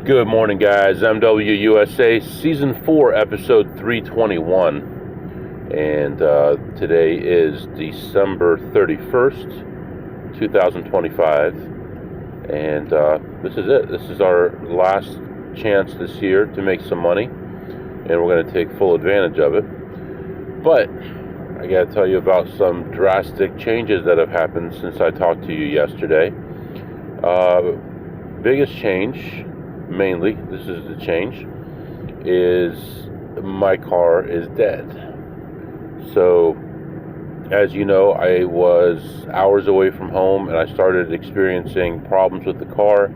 Good morning, guys. MWUSA Season 4, Episode 321. And today is December 31st, 2025. And this is it. This is our last chance this year to make some money. And we're going to take full advantage of it. But I got to tell you about some drastic changes that have happened since I talked to you yesterday. Biggest change, mainly, this is the change, is my car is dead. So, as you know, I was hours away from home and I started experiencing problems with the car.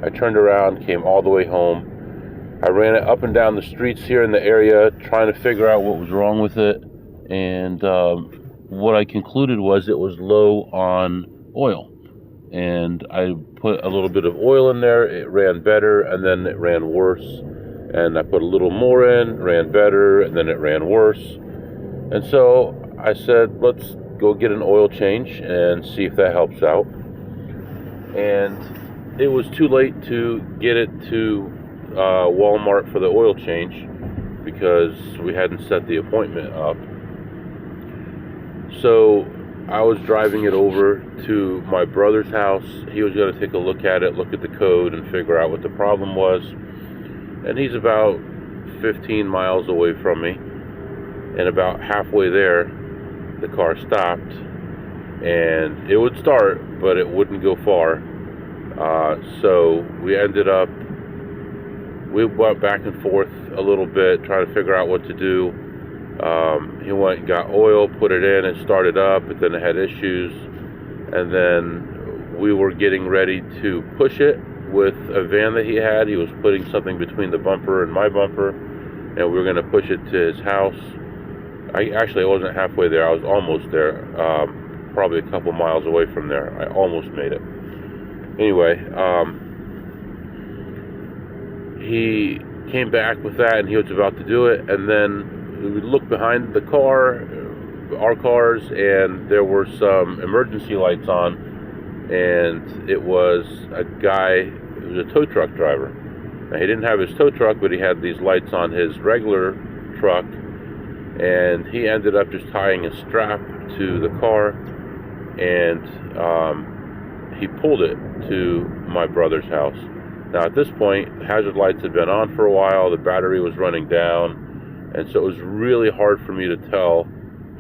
I turned around, came all the way home. I ran it up and down the streets here in the area trying to figure out what was wrong with it. And what I concluded was it was low on oil. And I put a little bit of oil in there, it ran better, and then it ran worse. And I put a little more in, ran better, and then it ran worse. And so I said, let's go get an oil change and see if that helps out. And it was too late to get it to Walmart for the oil change because we hadn't set the appointment up. So I was driving it over to my brother's house. He was going to take a look at it, look at the code, and figure out what the problem was. And he's about 15 miles away from me. And about halfway there, the car stopped. And it would start, but it wouldn't go far. So we went back and forth a little bit, trying to figure out what to do. He went and got oil, put it in, it started up, but then it had issues. And then we were getting ready to push it with a van that he had. He was putting something between the bumper and my bumper, and we were going to push it to his house. I wasn't halfway there. I was almost there, probably a couple miles away from there. I almost made it. Anyway, he came back with that, and he was about to do it, and then we looked behind the car, our cars, and there were some emergency lights on, and it was a guy who was a tow truck driver. Now, he didn't have his tow truck, but he had these lights on his regular truck, and he ended up just tying a strap to the car, and he pulled it to my brother's house. Now, at this point, hazard lights had been on for a while, the battery was running down, and so it was really hard for me to tell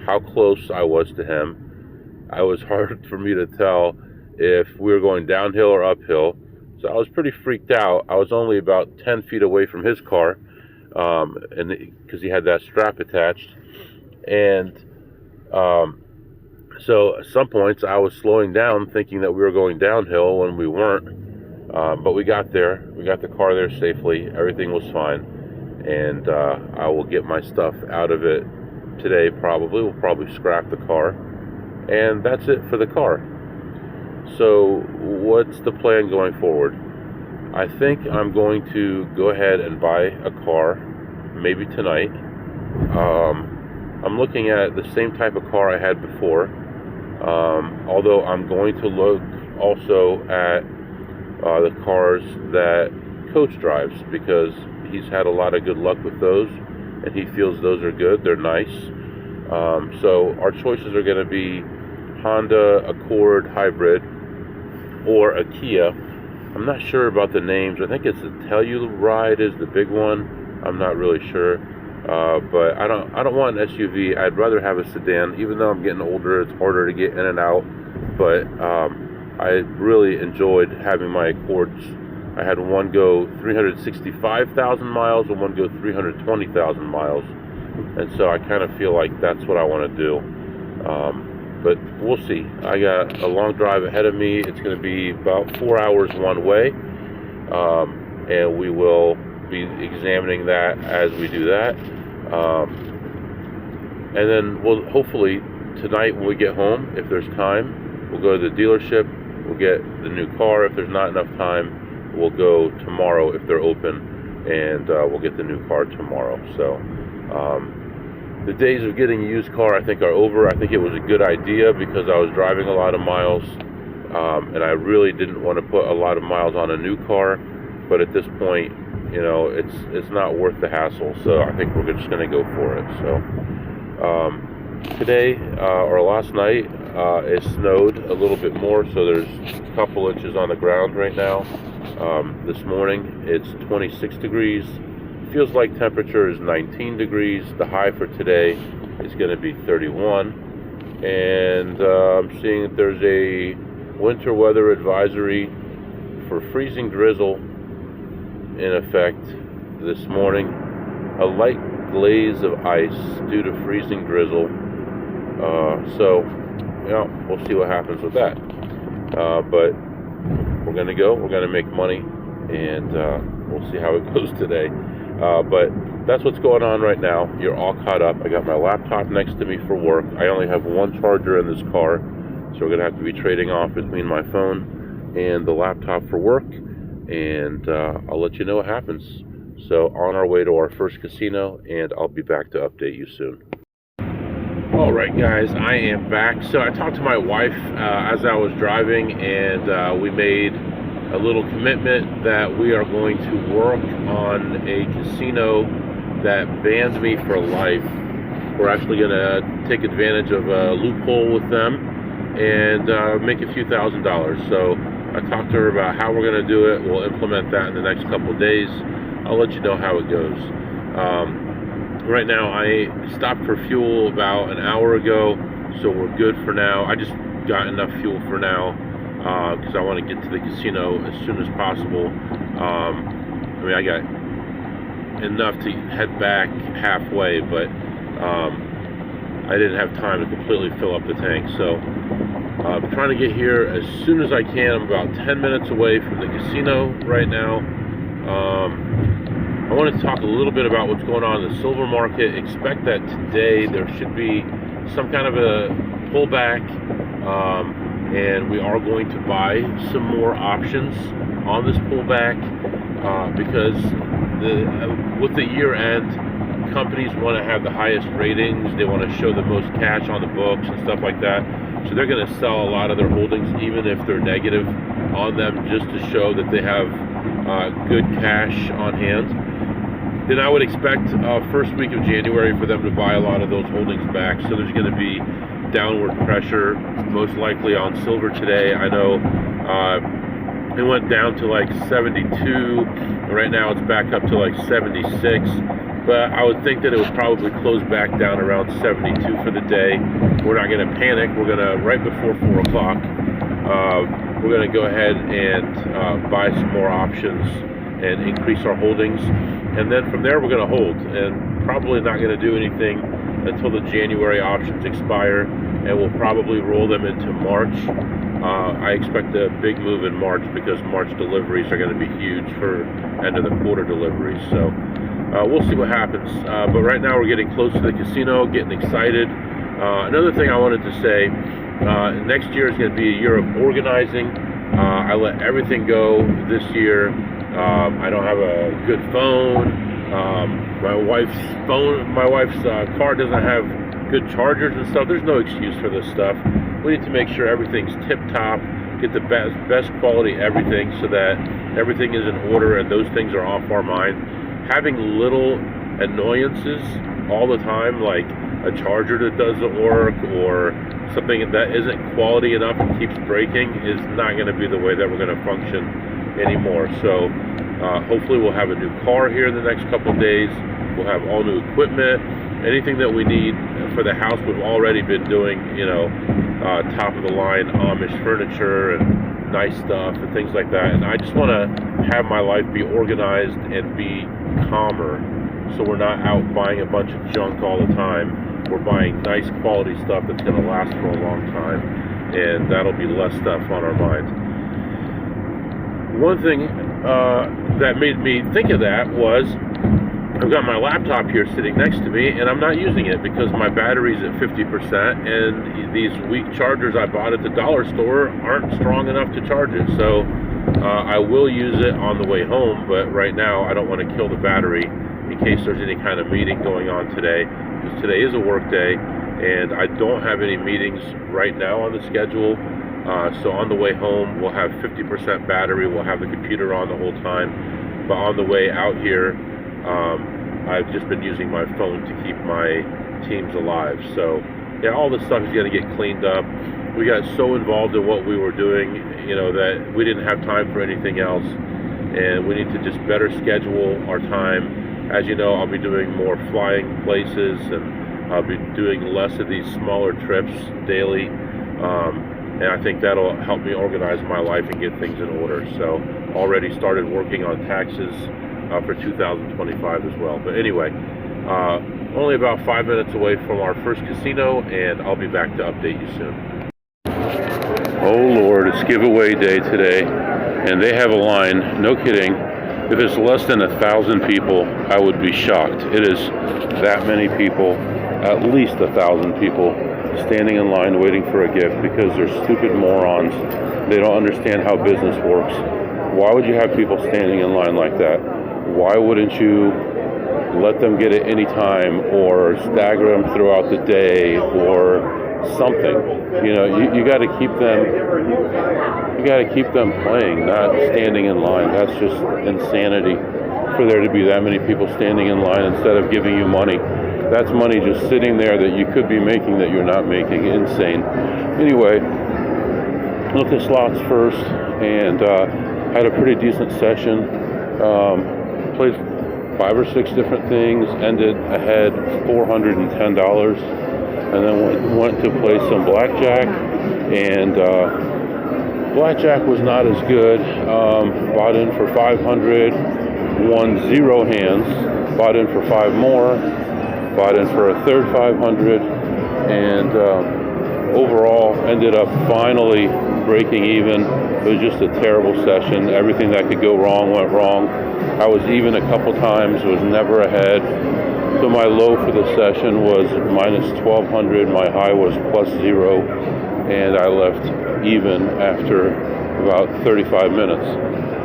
how close I was to him. It was hard for me to tell if we were going downhill or uphill. So I was pretty freaked out. I was only about 10 feet away from his car, and because he had that strap attached. And so at some points I was slowing down thinking that we were going downhill when we weren't. But we got there. We got the car there safely. Everything was fine. And I will get my stuff out of it today probably. We'll probably scrap the car. And that's it for the car. So what's the plan going forward? I think I'm going to go ahead and buy a car maybe tonight. I'm looking at the same type of car I had before. Although I'm going to look also at the cars that Coach drives, because he's had a lot of good luck with those, and he feels those are good. They're nice. So our choices are going to be Honda Accord Hybrid or a Kia. I'm not sure about the names. I think it's the Telluride is the big one. I'm not really sure. But I don't want an SUV. I'd rather have a sedan. Even though I'm getting older, it's harder to get in and out. But I really enjoyed having my Accords. I had one go 365,000 miles and one go 320,000 miles. And so I kind of feel like that's what I want to do. But we'll see. I got a long drive ahead of me. It's going to be about 4 hours one way. And we will be examining that as we do that. And then we'll hopefully tonight when we get home, if there's time, we'll go to the dealership. We'll get the new car. If there's not enough time, we'll go tomorrow if they're open, and we'll get the new car tomorrow. So the days of getting a used car, I think, are over. I think it was a good idea because I was driving a lot of miles, and I really didn't want to put a lot of miles on a new car. but at this point, you know, it's not worth the hassle. So I think we're just going to go for it. So today or last night, it snowed a little bit more, so there's a couple inches on the ground right now. This morning it's 26 degrees. Feels like temperature is 19 degrees. The high for today is going to be 31. And I'm seeing that there's a winter weather advisory for freezing drizzle in effect this morning. A light glaze of ice due to freezing drizzle. So, you know, we'll see what happens with that. But we're going to go. We're going to make money, and we'll see how it goes today. But that's what's going on right now. You're all caught up. I got my laptop next to me for work. I only have one charger in this car, so we're going to have to be trading off between my phone and the laptop for work, and I'll let you know what happens. So on our way to our first casino, and I'll be back to update you soon. All right, guys, I am back. So I talked to my wife as I was driving, and we made a little commitment that we are going to work on a casino that bans me for life. We're actually going to take advantage of a loophole with them and make a few $1,000s. So I talked to her about how we're going to do it. We'll implement that in the next couple of days. I'll let you know how it goes. Right now, I stopped for fuel about an hour ago, so we're good for now. I just got enough fuel for now because I want to get to the casino as soon as possible. I mean, I got enough to head back halfway, but I didn't have time to completely fill up the tank. So I'm trying to get here as soon as I can. I'm about 10 minutes away from the casino right now. I want to talk a little bit about what's going on in the silver market. Expect that today there should be some kind of a pullback, and we are going to buy some more options on this pullback because with the year end, companies want to have the highest ratings. They want to show the most cash on the books and stuff like that. So they're going to sell a lot of their holdings, even if they're negative on them, just to show that they have good cash on hand. Then I would expect first week of January for them to buy a lot of those holdings back. So there's going to be downward pressure, most likely on silver today. I know it went down to like 72. Right now it's back up to like 76. But I would think that it would probably close back down around 72 for the day. We're not going to panic. We're going to, right before 4 o'clock, we're going to go ahead and buy some more options and increase our holdings. And then from there, we're going to hold and probably not going to do anything until the January options expire, and we'll probably roll them into March. I expect a big move in March because March deliveries are going to be huge for end of the quarter deliveries. So we'll see what happens. But right now, we're getting close to the casino, getting excited. Another thing I wanted to say, next year is going to be a year of organizing. I let everything go this year. I don't have a good phone. My wife's car doesn't have good chargers and stuff. There's no excuse for this stuff. We need to make sure everything's tip-top, get the best quality everything so that everything is in order and those things are off our mind. Having little annoyances all the time, like a charger that doesn't work or something that isn't quality enough and keeps breaking, is not going to be the way that we're going to function anymore. So hopefully we'll have a new car here in the next couple of days. We'll have all new equipment, anything that we need for the house. We've already been doing, you know, top of the line Amish furniture and nice stuff and things like that. And I just want to have my life be organized and be calmer, so we're not out buying a bunch of junk all the time. We're buying nice quality stuff that's going to last for a long time, and that'll be less stuff on our mind. One thing that made me think of that was I've got my laptop here sitting next to me, and I'm not using it because my battery's at 50%, and these weak chargers I bought at the dollar store aren't strong enough to charge it. So I will use it on the way home, but right now I don't want to kill the battery in case there's any kind of meeting going on today, because today is a work day, and I don't have any meetings right now on the schedule. So on the way home, we'll have 50% battery. We'll have the computer on the whole time. But on the way out here, I've just been using my phone to keep my teams alive. So yeah, all this stuff is going to get cleaned up. We got so involved in what we were doing, that we didn't have time for anything else, and we need to just better schedule our time. As you know, I'll be doing more flying places, and I'll be doing less of these smaller trips daily, and I think that'll help me organize my life and get things in order. So already started working on taxes for 2025 as well. But anyway, only about 5 minutes away from our first casino, and I'll be back to update you soon. Oh Lord, it's giveaway day today, and they have a line, no kidding. If it's less than 1,000 people, I would be shocked. It is that many people, at least 1,000 people, standing in line waiting for a gift because they're stupid morons. They don't understand how business works. Why would you have people standing in line like that? Why wouldn't you let them get it any time, or stagger them throughout the day, or something? You got to keep them. You got to keep them playing, not standing in line. That's just insanity. For there to be that many people standing in line instead of giving you money, that's money just sitting there that you could be making that you're not making. Insane. Anyway, looked at slots first, and had a pretty decent session. Played 5 or 6 different things, ended ahead $410, and then went to play some blackjack, and blackjack was not as good. Bought in for 500, won 0 hands, bought in for 5 more, bought in for a third 500, and overall ended up finally breaking even. It was just a terrible session. Everything that could go wrong went wrong. I was even a couple times, was never ahead. So my low for the session was minus 1,200. My high was plus 0, and I left even after about 35 minutes.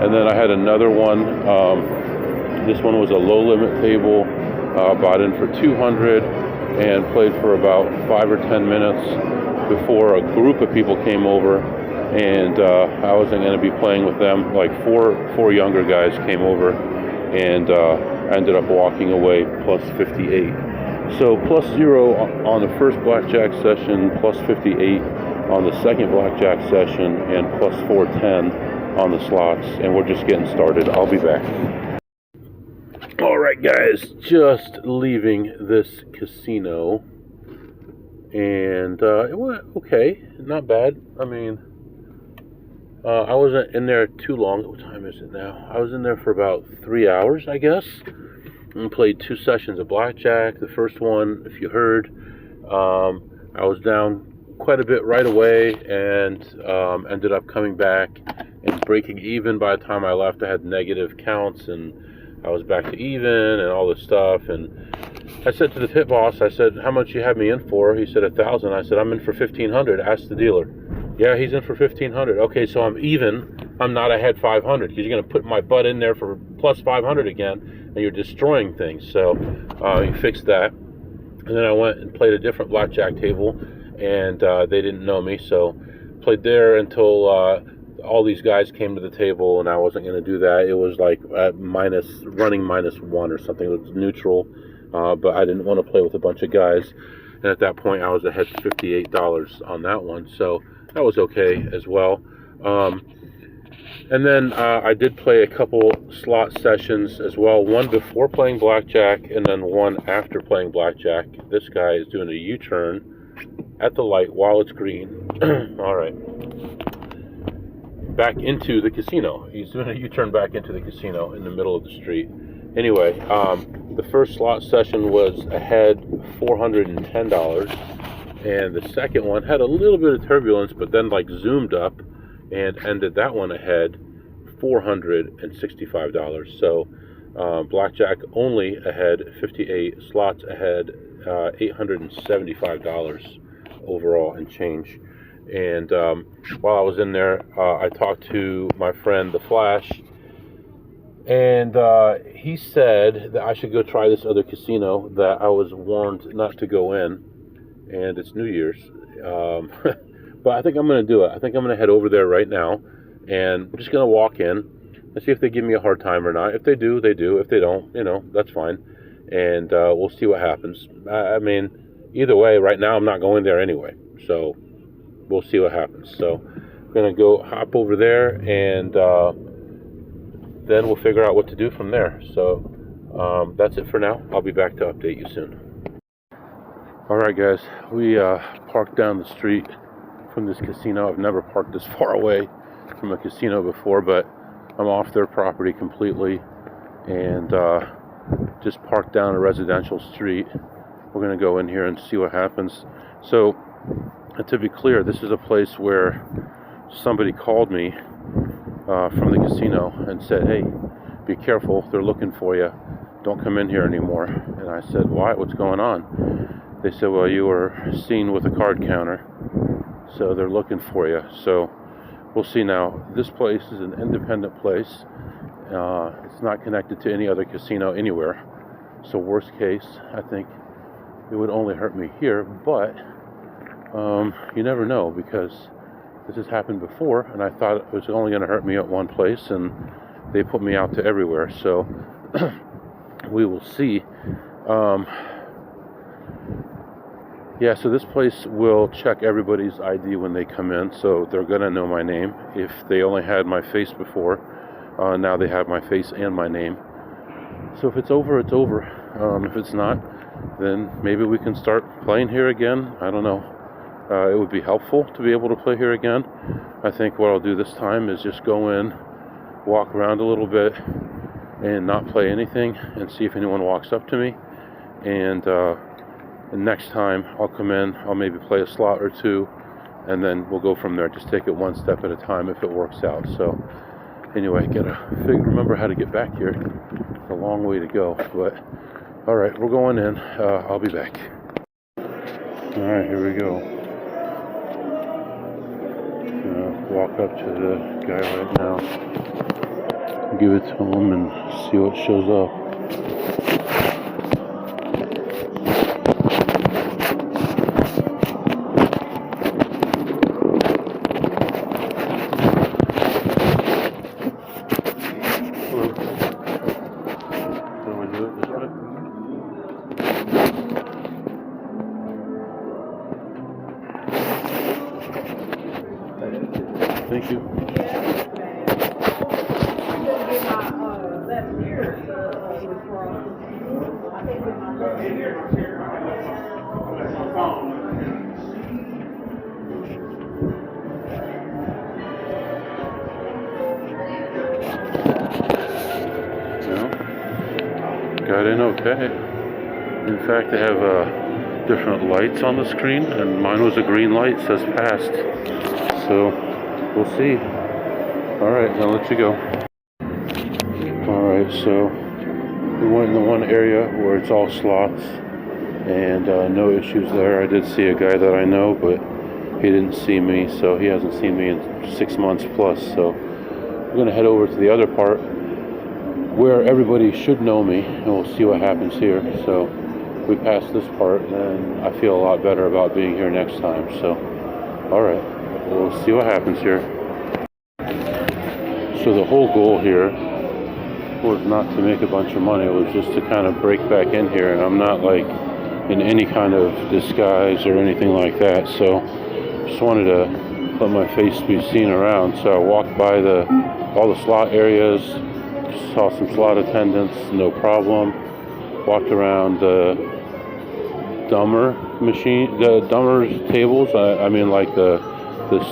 And then I had another one. This one was a low limit table. Bought in for 200 and played for about 5 or 10 minutes before a group of people came over, and I wasn't going to be playing with them. Like four younger guys came over, and I ended up walking away plus 58. So plus 0 on the first blackjack session, plus 58 on the second blackjack session, and plus 410 on the slots, and we're just getting started. I'll be back. All right, guys, just leaving this casino, and it went okay, not bad. I mean, I wasn't in there too long. What time is it now? I was in there for about 3 hours, I guess, and played 2 sessions of blackjack. The first one, if you heard, I was down quite a bit right away, and ended up coming back and breaking even. By the time I left, I had negative counts, and I was back to even and all this stuff. And I said to the pit boss, I said, how much you have me in for? He said 1,000. I said, I'm in for 1,500. Ask the dealer. Yeah, he's in for 1,500. Okay, so I'm even. I'm not ahead 500, because you're going to put my butt in there for plus 500 again, and you're destroying things. So he fixed that. And then I went and played a different blackjack table, and they didn't know me, so played there until all these guys came to the table, and I wasn't going to do that. It was like running -1 or something. It was neutral, but I didn't want to play with a bunch of guys. And at that point, I was ahead $58 on that one, so that was okay as well. And then I did play a couple slot sessions as well, one before playing blackjack and then one after playing blackjack. This guy is doing a U-turn at the light while it's green. All right. Back into the casino. He's doing a U-turn back into the casino in the middle of the street. Anyway, the first slot session was ahead $410, and the second one had a little bit of turbulence, but then like zoomed up and ended that one ahead $465. So blackjack only ahead 58, slots ahead $875 overall and change. And while I was in there, I talked to my friend The Flash, and he said that I should go try this other casino that I was warned not to go in, and it's New Year's. But I think I'm going to do it. I think I'm going to head over there right now, and I'm just going to walk in, and see if they give me a hard time or not. If they do, they do. If they don't, that's fine. And we'll see what happens. I mean, either way, right now I'm not going there anyway. So we'll see what happens. So I'm going to go hop over there, and then we'll figure out what to do from there. So that's it for now. I'll be back to update you soon. All right, guys. We parked down the street from this casino. I've never parked this far away from a casino before, but I'm off their property completely, and just parked down a residential street. We're going to go in here and see what happens. So, to be clear, this is a place where somebody called me from the casino and said, hey, be careful, they're looking for you, don't come in here anymore. And I said, why, what's going on? They said, well, you were seen with a card counter, so they're looking for you. So we'll see. Now, this place is an independent place. It's not connected to any other casino anywhere. So worst case, I think it would only hurt me here, but you never know, because this has happened before, and I thought it was only going to hurt me at one place, and they put me out to everywhere. So we will see. Yeah, so this place will check everybody's ID when they come in, so they're going to know my name. If they only had my face before, now they have my face and my name. So if it's over, it's over. If it's not, then maybe we can start playing here again. I don't know. It would be helpful to be able to play here again. I think what I'll do this time is just go in, walk around a little bit, and not play anything, and see if anyone walks up to me. And next time I'll come in, I'll maybe play a slot or two, and then we'll go from there. Just take it one step at a time if it works out. So anyway, remember how to get back here. It's a long way to go, but all right, we're going in. I'll be back. All right, here we go. Walk up to the guy right now, give it to him, and see what shows up. Thank you. Got in okay. In fact, they have different lights on the screen, and mine was a green light, says passed. So we'll see. All right, I'll let you go. All right, so we went in the one area where it's all slots, and no issues there. I did see a guy that I know, but he didn't see me, so he hasn't seen me in 6 months plus. So we're gonna head over to the other part where everybody should know me, and we'll see what happens here. So we passed this part, and I feel a lot better about being here next time. So, all right, we'll see what happens here. So the whole goal here was not to make a bunch of money. It was just to kind of break back in here, and I'm not like in any kind of disguise or anything like that. So just wanted to let my face be seen around. So I walked by all the slot areas, saw some slot attendants, no problem. Walked around the dumber tables. I mean, like the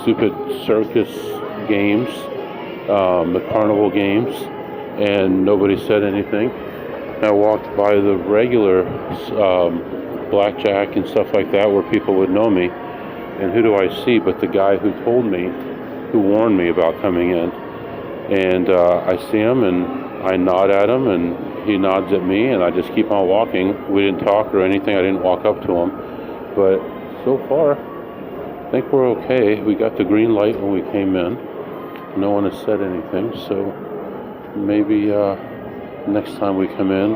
stupid circus games, the carnival games, and nobody said anything. I walked by the regular blackjack and stuff like that, where people would know me. And who do I see but the guy who warned me about coming in. And I see him, and I nod at him, and he nods at me, and I just keep on walking. We didn't talk or anything. I didn't walk up to him. But so far, I think we're okay. We got the green light when we came in. No one has said anything, so maybe next time we come in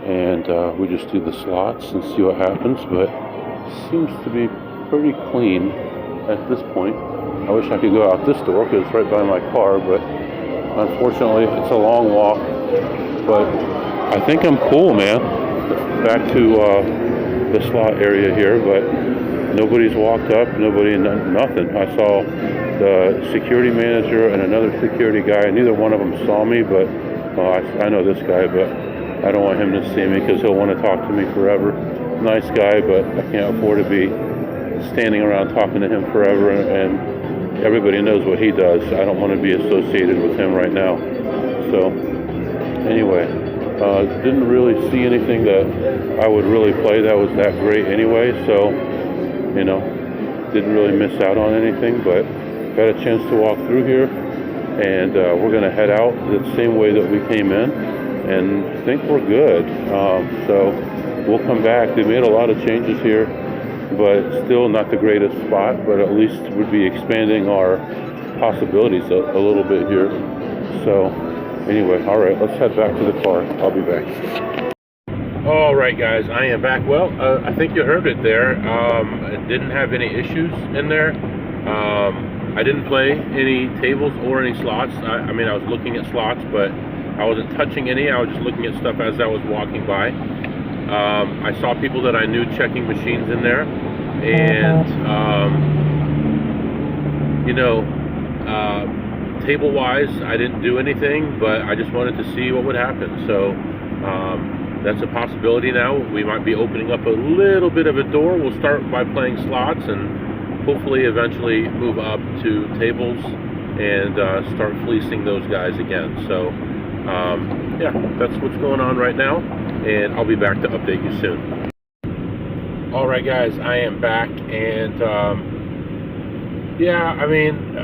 and we just do the slots and see what happens. But it seems to be pretty clean at this point. I wish I could go out this door because it's right by my car, but Unfortunately, it's a long walk, but I think I'm cool, man. Back to the slot area here, but nobody's walked up, nothing. I saw the security manager and another security guy. Neither one of them saw me, but I know this guy, but I don't want him to see me because he'll want to talk to me forever. Nice guy, but I can't afford to be standing around talking to him forever, and everybody knows what he does. I don't want to be associated with him right now. So anyway, didn't really see anything that I would really play that was that great anyway, so you know, didn't really miss out on anything, but got a chance to walk through here, and we're going to head out the same way that we came in, and I think we're good. So we'll come back. They made a lot of changes here, but still not the greatest spot, but at least would be expanding our possibilities a little bit here. So anyway, all right, let's head back to the car. I'll be back. All right, guys, I am back. Well, I think you heard it there. I didn't have any issues in there. I didn't play any tables or any slots. I mean, I was looking at slots, but I wasn't touching any. I was just looking at stuff as I was walking by. I saw people that I knew checking machines in there, and you know, table-wise, I didn't do anything, but I just wanted to see what would happen. So that's a possibility now. We might be opening up a little bit of a door. We'll start by playing slots and hopefully eventually move up to tables and start fleecing those guys again. So yeah, that's what's going on right now, and I'll be back to update you soon. All right, guys, I am back, and yeah, I mean,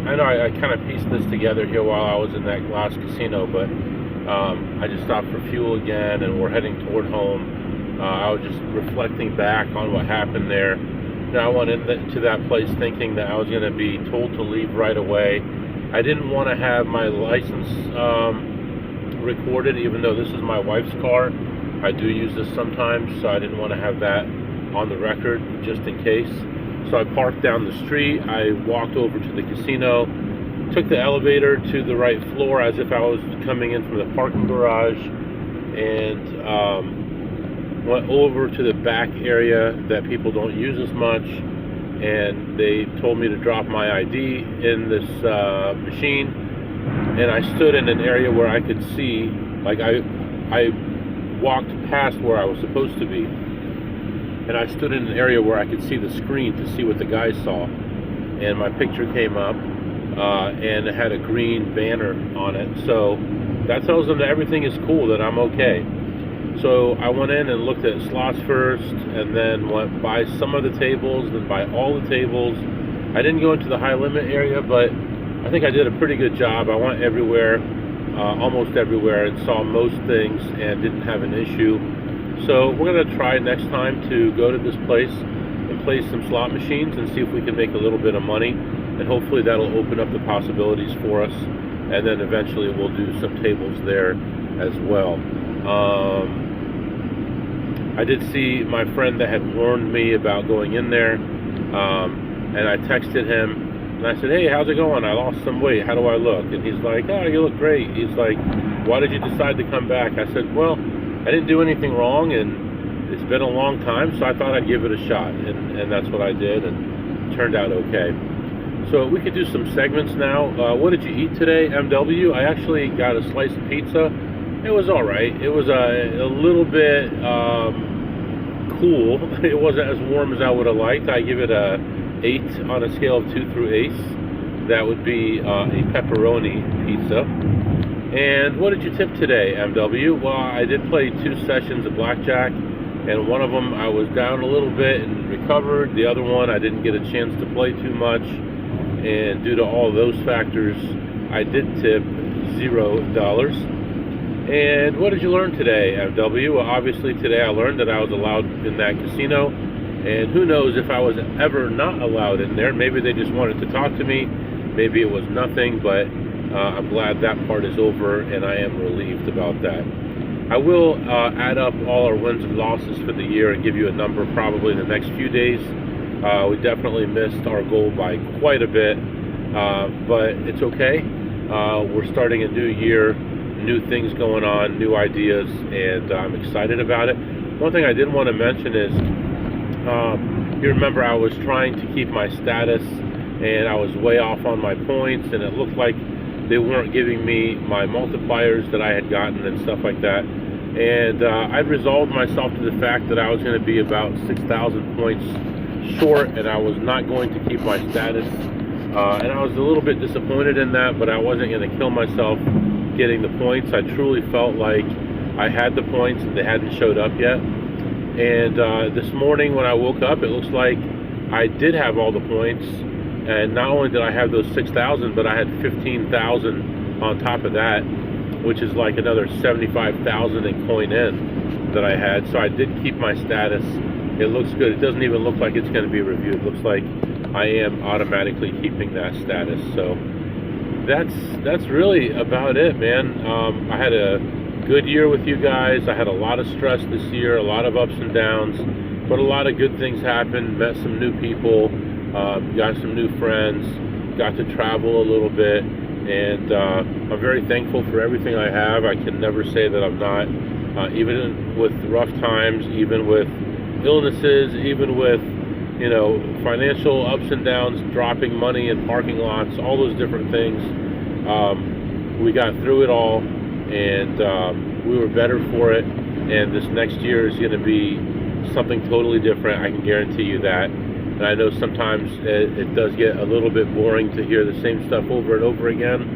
I know I kind of pieced this together here while I was in that glass casino, but I just stopped for fuel again, and we're heading toward home. I was just reflecting back on what happened there. Now, I went into that place thinking that I was going to be told to leave right away. I didn't want to have my license recorded, even though this is my wife's car. I do use this sometimes, so I didn't want to have that on the record just in case. So I parked down the street. I walked over to the casino, took the elevator to the right floor as if I was coming in from the parking garage, and went over to the back area that people don't use as much, and they told me to drop my ID in this machine, and I stood in an area where I could see, like I walked past where I was supposed to be, and I stood in an area where I could see the screen to see what the guys saw, and my picture came up, and it had a green banner on it, so that tells them that everything is cool, that I'm okay. So I went in and looked at slots first, and then went by some of the tables, then by all the tables. I didn't go into the high limit area, but I think I did a pretty good job. I went everywhere, almost everywhere, and saw most things and didn't have an issue. So we're going to try next time to go to this place and play some slot machines and see if we can make a little bit of money, and hopefully that'll open up the possibilities for us, and then eventually we'll do some tables there as well. I did see my friend that had warned me about going in there, and I texted him, and I said, hey, how's it going? I lost some weight. How do I look? And he's like, oh, you look great. He's like, why did you decide to come back? I said, well, I didn't do anything wrong, and it's been a long time, so I thought I'd give it a shot, and that's what I did, and it turned out okay. So we could do some segments now. What did you eat today, MW? I actually got a slice of pizza. It was all right. It was a little bit cool. It wasn't as warm as I would have liked. I give it a 8 on a scale of 2 through 8. That would be a pepperoni pizza. And what did you tip today, MW? Well, I did play 2 sessions of blackjack, and one of them I was down a little bit and recovered. The other one I didn't get a chance to play too much, and due to all those factors, I did tip $0. And what did you learn today, MW? Well, obviously today I learned that I was allowed in that casino, and who knows if I was ever not allowed in there. Maybe they just wanted to talk to me, maybe it was nothing, but I'm glad that part is over, and I am relieved about that. I will add up all our wins and losses for the year and give you a number probably in the next few days. We definitely missed our goal by quite a bit. but it's okay. We're starting a new year, new things going on, new ideas, and I'm excited about it. One thing I did want to mention is, you remember I was trying to keep my status, and I was way off on my points, and it looked like they weren't giving me my multipliers that I had gotten and stuff like that. And I'd resolved myself to the fact that I was going to be about 6,000 points short, and I was not going to keep my status. And I was a little bit disappointed in that, but I wasn't going to kill myself getting the points. I truly felt like I had the points, and they hadn't showed up yet. And this morning when I woke up, it looks like I did have all the points. And not only did I have those 6,000, but I had 15,000 on top of that, which is like another 75,000 in coin in that I had. So I did keep my status. It looks good. It doesn't even look like it's going to be reviewed. It looks like I am automatically keeping that status. So that's really about it, man. I had a good year with you guys. I had a lot of stress this year, a lot of ups and downs, but a lot of good things happened. Met some new people, got some new friends, got to travel a little bit, and I'm very thankful for everything I have. I can never say that I'm not, even with rough times, even with illnesses, even with, you know, financial ups and downs, dropping money in parking lots, all those different things. We got through it all, and we were better for it. And this next year is going to be something totally different. I can guarantee you that. And I know sometimes it does get a little bit boring to hear the same stuff over and over again,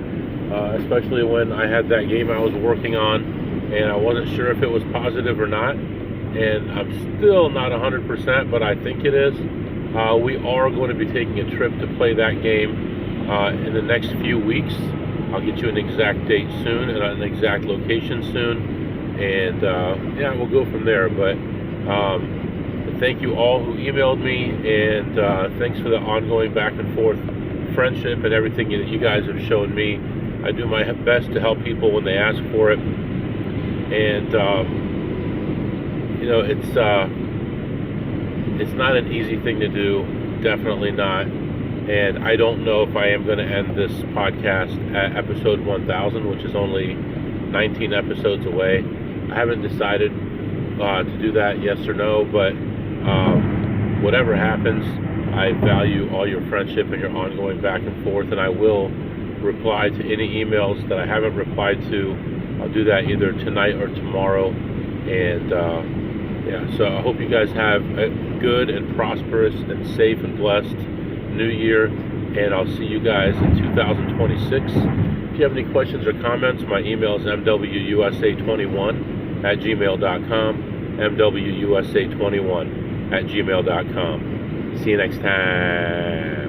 especially when I had that game I was working on, and I wasn't sure if it was positive or not. And I'm still not 100%, but I think it is. We are going to be taking a trip to play that game in the next few weeks. I'll get you an exact date soon and an exact location soon. And yeah, we'll go from there. But thank you all who emailed me, and thanks for the ongoing back and forth friendship and everything that you guys have shown me. I do my best to help people when they ask for it. And you know, it's not an easy thing to do, definitely not. And I don't know if I am going to end this podcast at episode 1000, which is only 19 episodes away. I haven't decided to do that, yes or no, but whatever happens, I value all your friendship and your ongoing back and forth, and I will reply to any emails that I haven't replied to. I'll do that either tonight or tomorrow. And yeah, so I hope you guys have a good and prosperous and safe and blessed new year, and I'll see you guys in 2026. If you have any questions or comments, my email is mwusa21@gmail.com, mwusa21@gmail.com. See you next time.